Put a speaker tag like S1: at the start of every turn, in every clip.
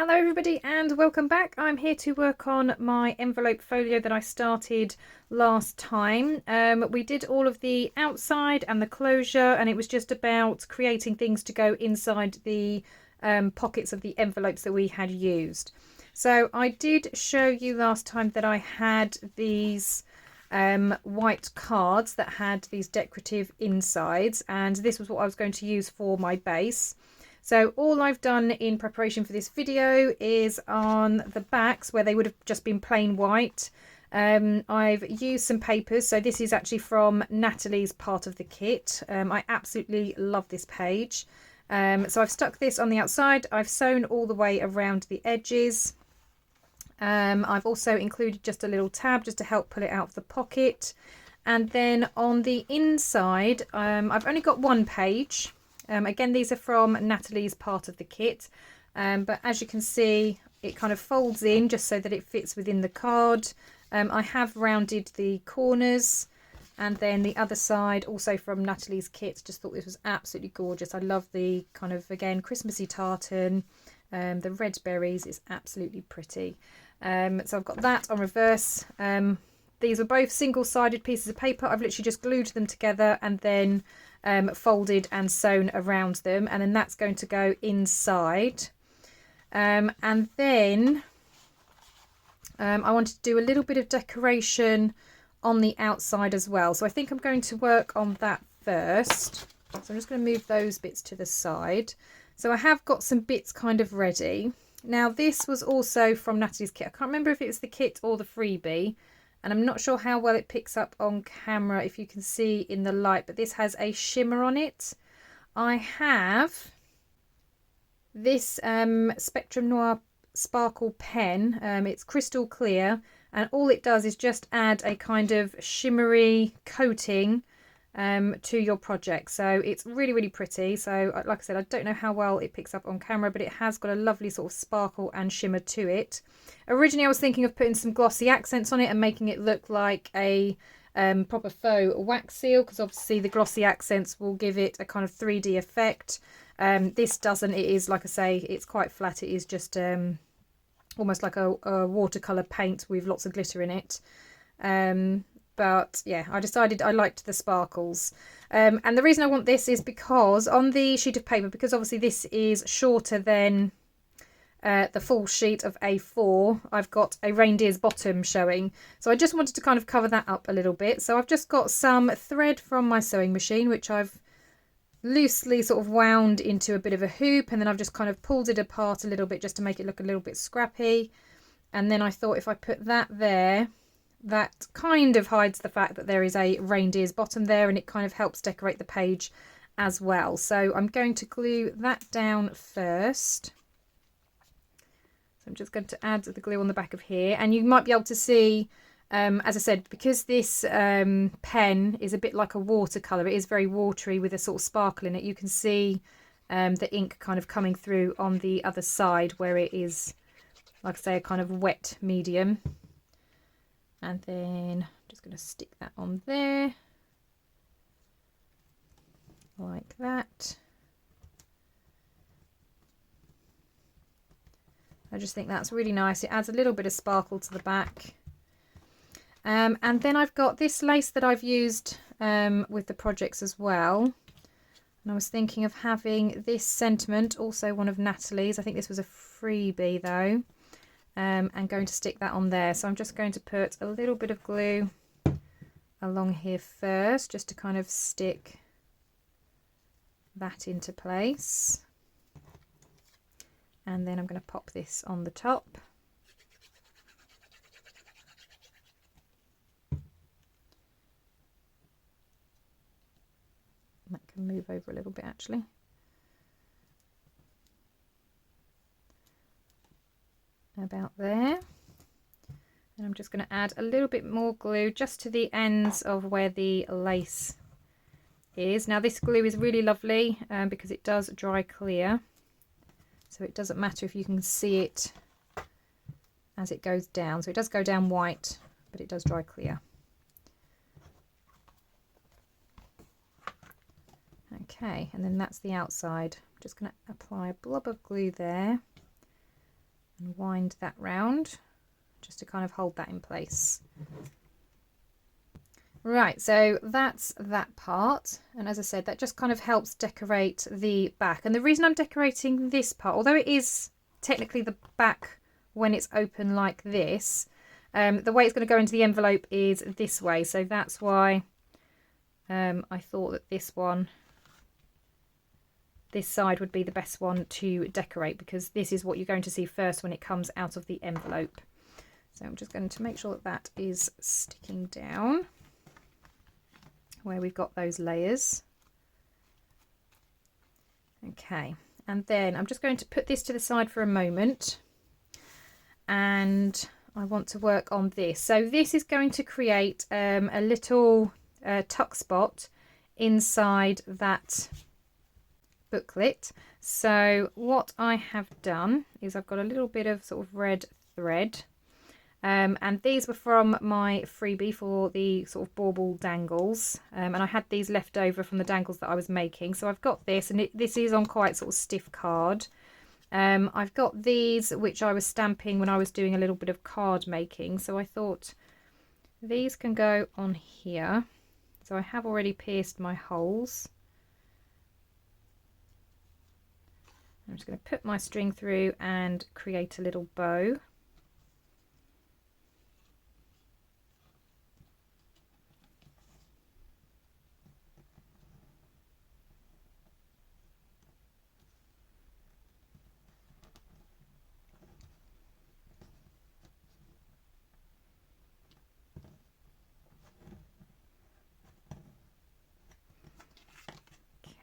S1: Hello everybody and welcome back. I'm here to work on my envelope folio that I started last time. We did all of the outside and the closure, and it was just about creating things to go inside the pockets of the envelopes that we had used. So I did show you last time that I had these white cards that had these decorative insides, and this was what I was going to use for my base. So all I've done in preparation for this video is on the backs where they would have just been plain white. I've used some papers. So this is actually from Nathalie's part of the kit. I absolutely love this page. So I've stuck this on the outside. I've sewn all the way around the edges. I've also included just a little tab just to help pull it out of the pocket. And then on the inside, I've only got one page. Again, these are from Nathalie's part of the kit, but as you can see, it kind of folds in just so that it fits within the card. I have rounded the corners, and then the other side also from Nathalie's kit. Just thought this was absolutely gorgeous. I love the kind of, again, Christmassy tartan. The red berries is absolutely pretty. So I've got that on reverse. These are both single-sided pieces of paper. I've literally just glued them together and then folded and sewn around them, and then that's going to go inside. And then I wanted to do a little bit of decoration on the outside as well, so I think I'm going to work on that first. So I'm just going to move those bits to the side. So I have got some bits kind of ready. Now this was also from Nathalie's kit. I can't remember if it was the kit or the freebie, and I'm not sure how well it picks up on camera if you can see in the light, but this has a shimmer on it. I have this Spectrum Noir Sparkle pen. It's crystal clear, and all it does is just add a kind of shimmery coating to your project. So it's really, really pretty. So like I said, I don't know how well it picks up on camera, but it has got a lovely sort of sparkle and shimmer to it. Originally I was thinking of putting some glossy accents on it and making it look like a proper faux wax seal, because obviously the glossy accents will give it a kind of 3D effect. This doesn't. It is, like I say, it's quite flat. It is just almost like a watercolour paint with lots of glitter in it. But yeah, I decided I liked the sparkles. And the reason I want this is because on the sheet of paper, because obviously this is shorter than the full sheet of A4, I've got a reindeer's bottom showing. So I just wanted to kind of cover that up a little bit. So I've just got some thread from my sewing machine, which I've loosely sort of wound into a bit of a hoop, and then I've just kind of pulled it apart a little bit just to make it look a little bit scrappy. And then I thought if I put that there, that kind of hides the fact that there is a reindeer's bottom there, and it kind of helps decorate the page as well. So I'm going to glue that down first. So I'm just going to add the glue on the back of here, and you might be able to see, as I said, because this pen is a bit like a watercolour, it is very watery with a sort of sparkle in it. You can see the ink kind of coming through on the other side where it is, like I say, a kind of wet medium. And then I'm just going to stick that on there, like that. I just think that's really nice. It adds a little bit of sparkle to the back. And then I've got this lace that I've used with the projects as well. And I was thinking of having this sentiment, also one of Nathalie's. I think this was a freebie though. And going to stick that on there. So I'm just going to put a little bit of glue along here first, just to kind of stick that into place. And then I'm going to pop this on the top. That can move over a little bit actually. About there. And I'm just going to add a little bit more glue just to the ends of where the lace is. Now this glue is really lovely because it does dry clear, so it doesn't matter if you can see it as it goes down. So it does go down white, but it does dry clear. Okay, and then that's the outside. I'm just going to apply a blob of glue there. and wind that round just to kind of hold that in place. Right, so that's that part, and as I said, that just kind of helps decorate the back. And the reason I'm decorating this part, although it is technically the back when it's open like this, the way it's going to go into the envelope is this way, so that's why I thought that this side would be the best one to decorate, because this is what you're going to see first when it comes out of the envelope. So I'm just going to make sure that that is sticking down where we've got those layers. Okay, and then I'm just going to put this to the side for a moment, and I want to work on this. So this is going to create a little tuck spot inside that booklet. So what I have done is I've got a little bit of sort of red thread, and these were from my freebie for the sort of bauble dangles, and I had these left over from the dangles that I was making. So I've got this, and this is on quite sort of stiff card. I've got these which I was stamping when I was doing a little bit of card making, so I thought these can go on here. So I have already pierced my holes. I'm just going to put my string through and create a little bow.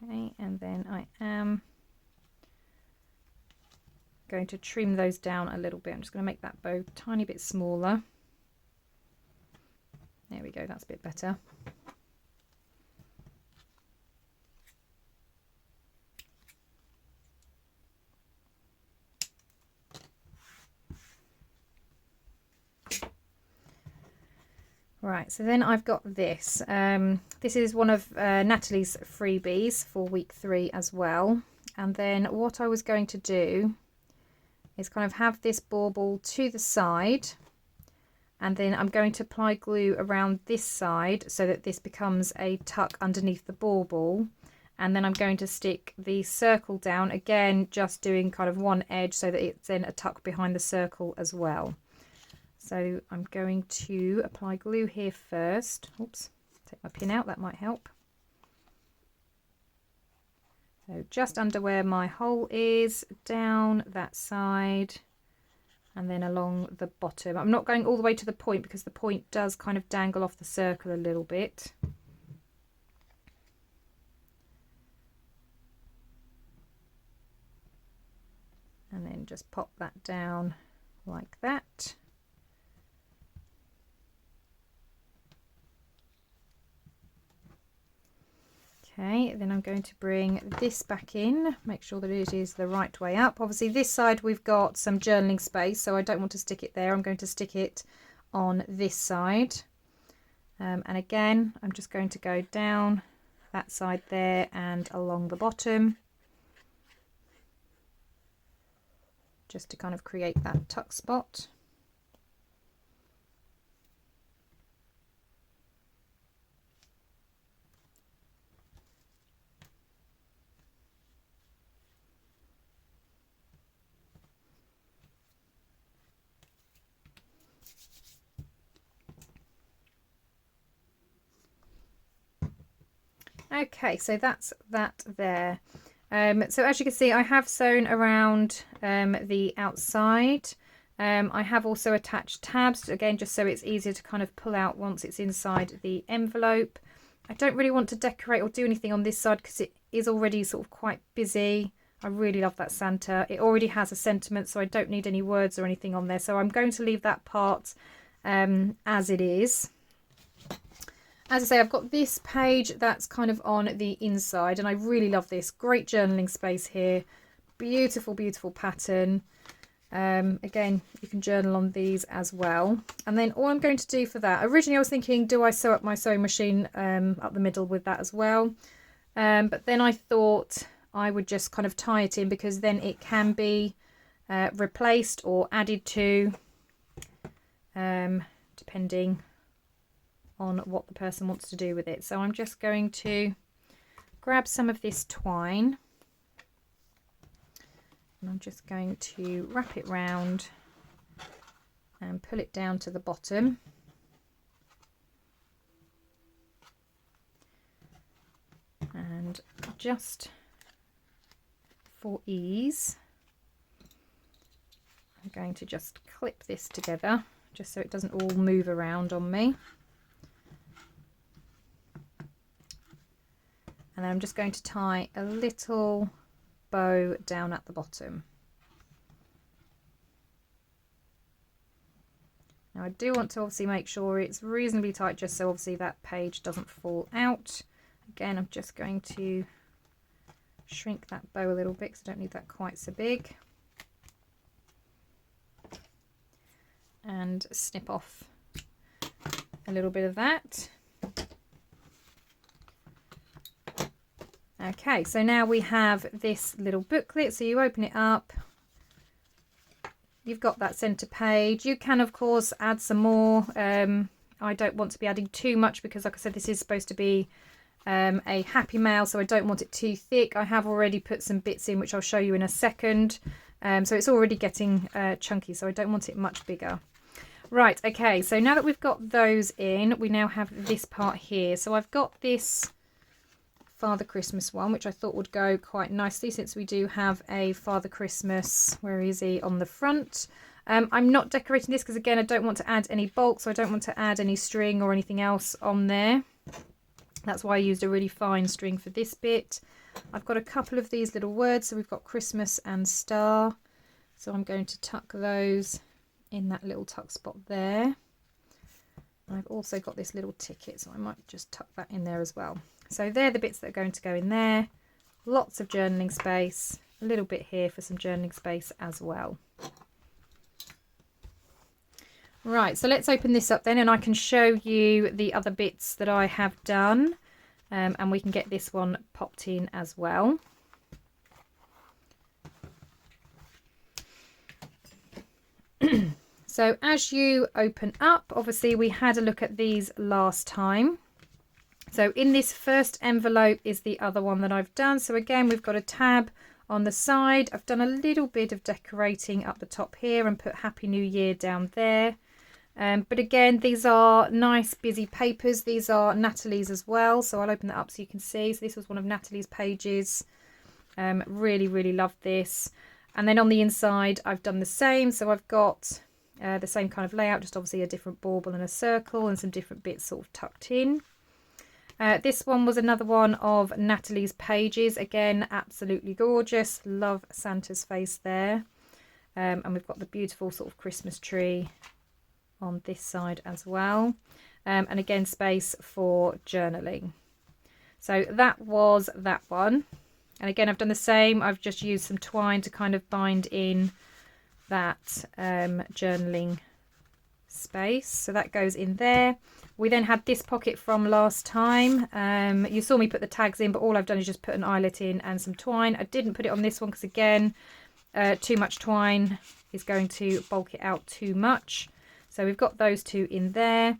S1: Okay, and then I am going to trim those down a little bit. I'm just going to make that bow a tiny bit smaller. There we go, that's a bit better. Right, so then I've got this. This is one of Nathalie's freebies for week 3 as well. And then what I was going to do is kind of have this bauble to the side, and then I'm going to apply glue around this side so that this becomes a tuck underneath the bauble. And then I'm going to stick the circle down, again just doing kind of one edge so that it's then a tuck behind the circle as well. So I'm going to apply glue here first. Oops, take my pin out, that might help. So just under where my hole is, down that side, and then along the bottom. I'm not going all the way to the point because the point does kind of dangle off the circle a little bit. And then just pop that down like that. Okay, then I'm going to bring this back in, make sure that it is the right way up. Obviously this side we've got some journaling space, so I don't want to stick it there. I'm going to stick it on this side. And again, I'm just going to go down that side there and along the bottom, just to kind of create that tuck spot. Okay, so that's that there. So as you can see, I have sewn around the outside. I have also attached tabs, again, just so it's easier to kind of pull out once it's inside the envelope. I don't really want to decorate or do anything on this side because it is already sort of quite busy. I really love that Santa. It already has a sentiment, so I don't need any words or anything on there. So I'm going to leave that part as it is. As I say, I've got this page that's kind of on the inside, and I really love this. Great journaling space here. Beautiful, beautiful pattern. Again, you can journal on these as well. And then all I'm going to do for that, originally I was thinking, do I sew up my sewing machine up the middle with that as well? But then I thought I would just kind of tie it in, because then it can be replaced or added to, depending on what the person wants to do with it. So I'm just going to grab some of this twine and I'm just going to wrap it round and pull it down to the bottom. And just for ease, I'm going to just clip this together just so it doesn't all move around on me. And then I'm just going to tie a little bow down at the bottom. Now I do want to obviously make sure it's reasonably tight just so obviously that page doesn't fall out. Again, I'm just going to shrink that bow a little bit because I don't need that quite so big. And snip off a little bit of that. Okay, so now we have this little booklet. So you open it up. You've got that centre page. You can, of course, add some more. I don't want to be adding too much because, like I said, this is supposed to be a happy mail, so I don't want it too thick. I have already put some bits in, which I'll show you in a second. So it's already getting chunky, so I don't want it much bigger. Right, okay, so now that we've got those in, we now have this part here. So I've got this Father Christmas one, which I thought would go quite nicely since we do have a Father Christmas, where is he, on the front. I'm not decorating this because, again, I don't want to add any bulk, so I don't want to add any string or anything else on there. That's why I used a really fine string for this bit. I've got a couple of these little words, so we've got Christmas and star. So I'm going to tuck those in that little tuck spot there. I've also got this little ticket, so I might just tuck that in there as well. So they're the bits that are going to go in there. Lots of journaling space, a little bit here for some journaling space as well. Right, so let's open this up then and I can show you the other bits that I have done, and we can get this one popped in as well. So as you open up, obviously we had a look at these last time. So in this first envelope is the other one that I've done. So again, we've got a tab on the side. I've done a little bit of decorating up the top here and put Happy New Year down there. But again, these are nice busy papers. These are Nathalie's as well. So I'll open that up so you can see. So this was one of Nathalie's pages. Really, really loved this. And then on the inside, I've done the same. So I've got the same kind of layout, just obviously a different bauble and a circle and some different bits sort of tucked in. This one was another one of Nathalie's pages. Again, absolutely gorgeous. Love Santa's face there. And we've got the beautiful sort of Christmas tree on this side as well. And again, space for journaling. So that was that one. And again, I've done the same. I've just used some twine to kind of bind in that journaling space. So that goes in there. We then had this pocket from last time. You saw me put the tags in, but all I've done is just put an eyelet in and some twine. I didn't put it on this one because, again, too much twine is going to bulk it out too much. So we've got those two in there.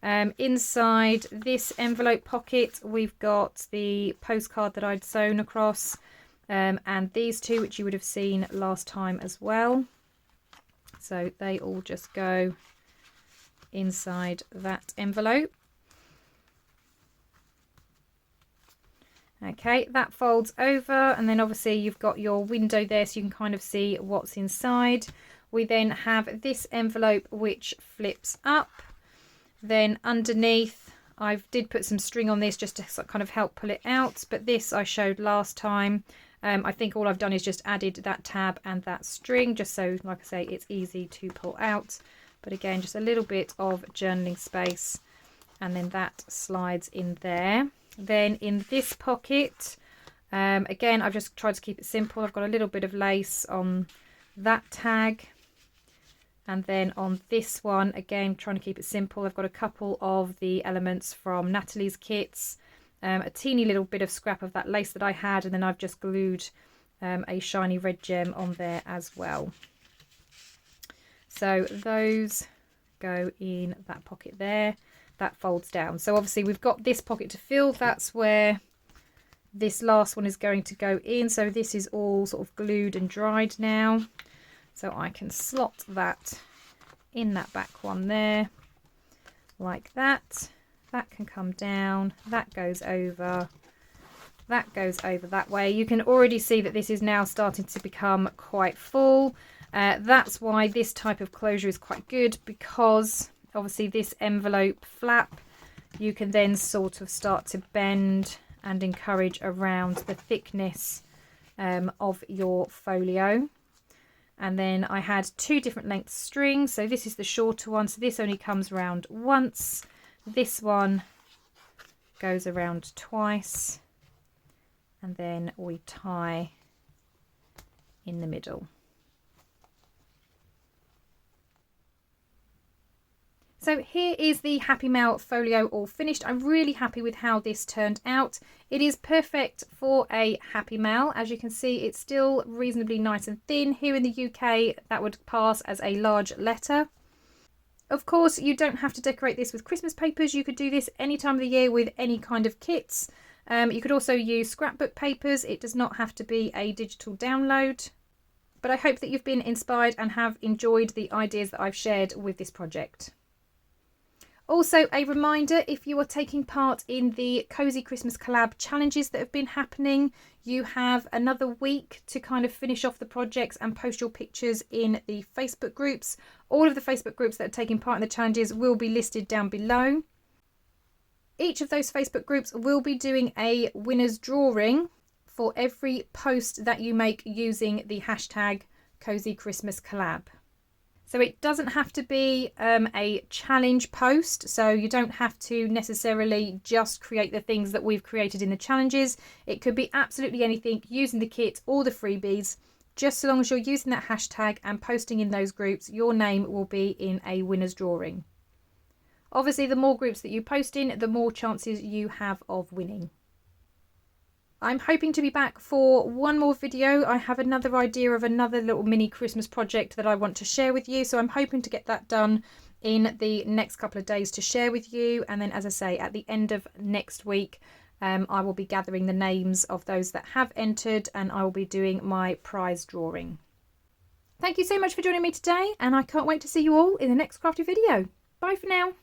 S1: Inside this envelope pocket, we've got the postcard that I'd sewn across, and these two, which you would have seen last time as well. So they all just go inside that envelope. Okay, that folds over, and then obviously you've got your window there so you can kind of see what's inside. We then have this envelope which flips up. Then underneath, I did put some string on this just to kind of help pull it out, but this I showed last time. I think all I've done is just added that tab and that string, just so, like I say, it's easy to pull out. But again, just a little bit of journaling space, and then that slides in there. Then in this pocket, again, I've just tried to keep it simple. I've got a little bit of lace on that tag. And then on this one, again, trying to keep it simple, I've got a couple of the elements from Nathalie's kits, a teeny little bit of scrap of that lace that I had, and then I've just glued a shiny red gem on there as well. So those go in that pocket there. That folds down. So obviously we've got this pocket to fill. That's where this last one is going to go in. So this is all sort of glued and dried now. So I can slot that in that back one there, like that. That can come down. That goes over. That goes over that way. You can already see that this is now starting to become quite full. That's why this type of closure is quite good, because obviously this envelope flap, you can then sort of start to bend and encourage around the thickness of your folio. And then I had 2 different length strings. So this is the shorter one. So this only comes around once. This one goes around twice. And then we tie in the middle. So here is the Happy Mail folio all finished. I'm really happy with how this turned out. It is perfect for a Happy Mail. As you can see, it's still reasonably nice and thin. Here in the UK, that would pass as a large letter. Of course, you don't have to decorate this with Christmas papers. You could do this any time of the year with any kind of kits. You could also use scrapbook papers. It does not have to be a digital download. But I hope that you've been inspired and have enjoyed the ideas that I've shared with this project. Also, a reminder, if you are taking part in the Cozy Christmas Collab challenges that have been happening, you have another week to kind of finish off the projects and post your pictures in the Facebook groups. All of the Facebook groups that are taking part in the challenges will be listed down below. Each of those Facebook groups will be doing a winner's drawing for every post that you make using the hashtag Cozy Christmas Collab. So it doesn't have to be a challenge post, so you don't have to necessarily just create the things that we've created in the challenges. It could be absolutely anything using the kit or the freebies. Just so long as you're using that hashtag and posting in those groups, your name will be in a winner's drawing. Obviously, the more groups that you post in, the more chances you have of winning. I'm hoping to be back for one more video. I have another idea of another little mini Christmas project that I want to share with you. So I'm hoping to get that done in the next couple of days to share with you. And then, as I say, at the end of next week, I will be gathering the names of those that have entered, and I will be doing my prize drawing. Thank you so much for joining me today, and I can't wait to see you all in the next crafty video. Bye for now.